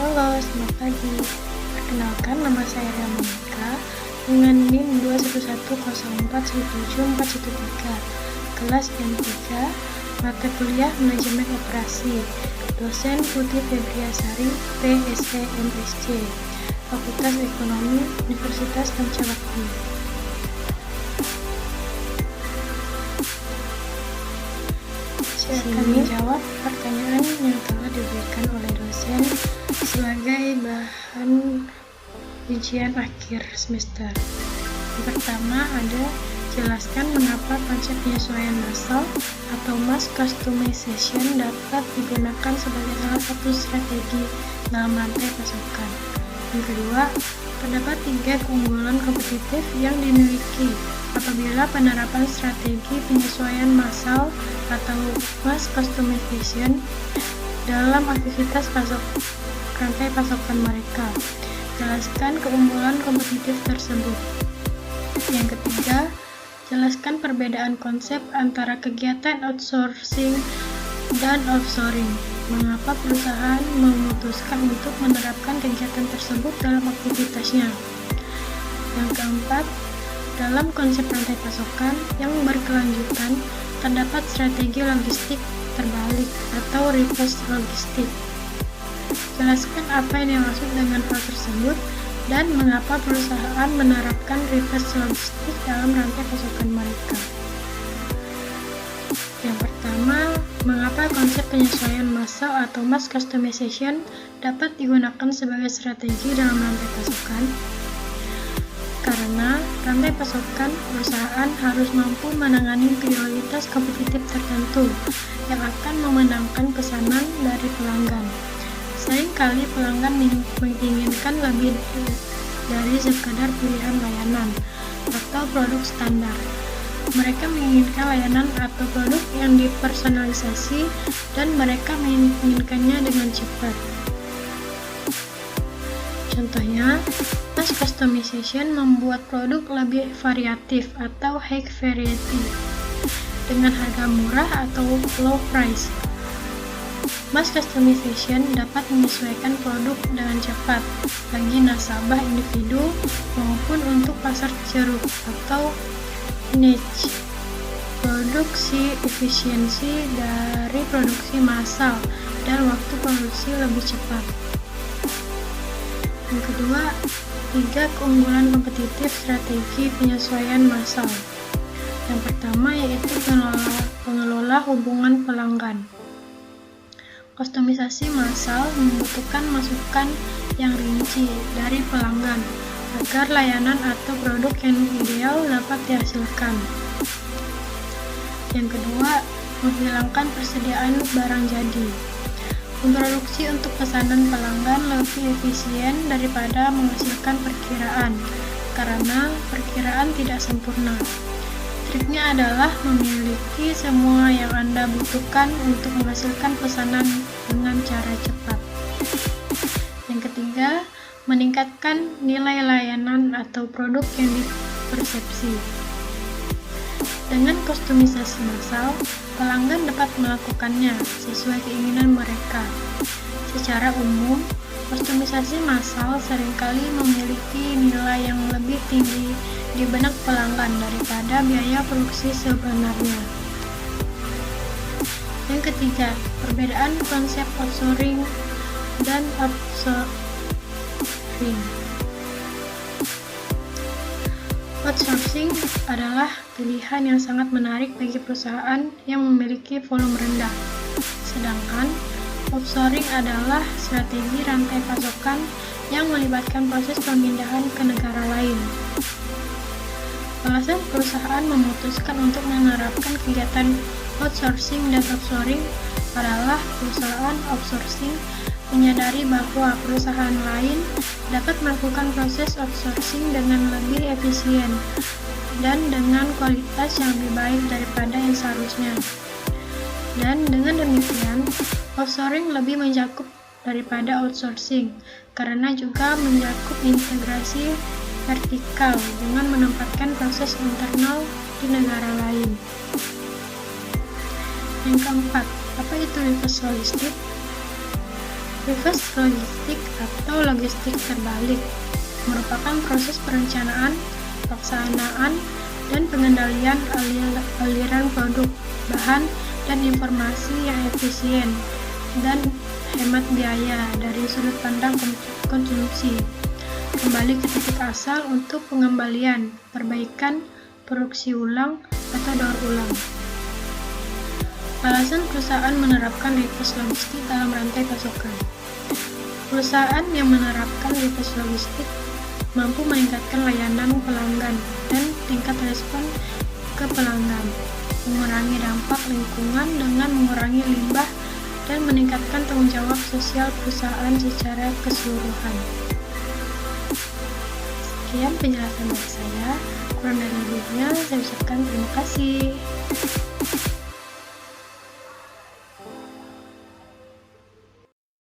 Halo, selamat pagi. Perkenalkan, nama saya Monika dengan NIM 21104174113, kelas M3, mata kuliah Manajemen Operasi, dosen Putih Febriasari, PSE MSc, Fakultas Ekonomi, Universitas Pancawakti. Silakan menjawab pertanyaan yang telah diberikan oleh dosen sebagai bahan ujian akhir semester. Yang pertama ada jelaskan mengapa konsep penyesuaian massal atau mass customization dapat digunakan sebagai salah satu strategi dalam rantai pasokan. Yang kedua, terdapat 3 keunggulan kompetitif yang dimiliki apabila penerapan strategi penyesuaian massal atau mass customization dalam aktivitas rantai pasokan mereka. Jelaskan keunggulan kompetitif tersebut. Yang ketiga, jelaskan perbedaan konsep antara kegiatan outsourcing dan offshoring. Mengapa perusahaan memutuskan untuk menerapkan kegiatan tersebut dalam aktivitasnya. Yang keempat, dalam konsep rantai pasokan yang berkelanjutan, terdapat strategi logistik terbalik atau reverse logistik. Jelaskan apa yang dimaksud dengan hal tersebut dan mengapa perusahaan menerapkan reverse logistik dalam rantai pasokan mereka. Yang pertama, mengapa konsep penyesuaian massal atau mass customization dapat digunakan sebagai strategi dalam rantai pasokan? Karena rantai pasokan perusahaan harus mampu menangani prioritas kompetitif tertentu yang akan memenangkan pesanan dari pelanggan. Seringkali pelanggan menginginkan lebih dari sekadar pilihan layanan atau produk standar. Mereka menginginkan layanan atau produk yang dipersonalisasi dan mereka menginginkannya dengan cepat. Contohnya, mass customization membuat produk lebih variatif atau high variety dengan harga murah atau low price. Mass customization dapat menyesuaikan produk dengan cepat bagi nasabah individu maupun untuk pasar ceruk atau niche. Produksi efisiensi dari produksi massal dan waktu produksi lebih cepat. Yang kedua, 3 keunggulan kompetitif strategi penyesuaian massal. Yang pertama yaitu pengelola hubungan pelanggan. Kustomisasi massal membutuhkan masukan yang rinci dari pelanggan agar layanan atau produk yang ideal dapat dihasilkan. Yang kedua, menghilangkan persediaan barang jadi. Memproduksi untuk pesanan pelanggan lebih efisien daripada menghasilkan perkiraan, karena perkiraan tidak sempurna. Triknya adalah memiliki semua yang Anda butuhkan untuk menghasilkan pesanan dengan cara cepat. Yang ketiga, meningkatkan nilai layanan atau produk yang dipersepsi. Dengan kustomisasi massal, pelanggan dapat melakukannya sesuai keinginan mereka. Secara umum, kustomisasi massal seringkali memiliki nilai yang lebih tinggi di benak pelanggan daripada biaya produksi sebenarnya. Yang ketiga, perbedaan konsep outsourcing dan offshoring. Outsourcing adalah pilihan yang sangat menarik bagi perusahaan yang memiliki volume rendah. Sedangkan offshoring adalah strategi rantai pasokan yang melibatkan proses pemindahan ke negara lain. Alasan perusahaan memutuskan untuk menerapkan kegiatan outsourcing dan offshoring adalah perusahaan outsourcing menyadari bahwa perusahaan lain dapat melakukan proses outsourcing dengan lebih efisien dan dengan kualitas yang lebih baik daripada yang seharusnya. Dan dengan demikian, offshoring lebih mencakup daripada outsourcing karena juga mencakup integrasi vertikal dengan menempatkan proses internal di negara lain. Yang keempat, apa itu reverse logistik? Reverse logistik atau logistik terbalik merupakan proses perencanaan, pelaksanaan, dan pengendalian aliran produk, bahan, dan informasi yang efisien dan hemat biaya dari sudut pandang konsumsi. Kembali ke titik asal untuk pengembalian, perbaikan, produksi ulang, atau daur ulang. Alasan perusahaan menerapkan reverse logistik dalam rantai pasokan. Perusahaan yang menerapkan reverse logistik mampu meningkatkan layanan pelanggan dan tingkat respon ke pelanggan, mengurangi dampak lingkungan dengan mengurangi limbah, dan meningkatkan tanggung jawab sosial perusahaan secara keseluruhan. Sekian penjelasan dari saya, kurang dari lebihnya saya ucapkan terima kasih.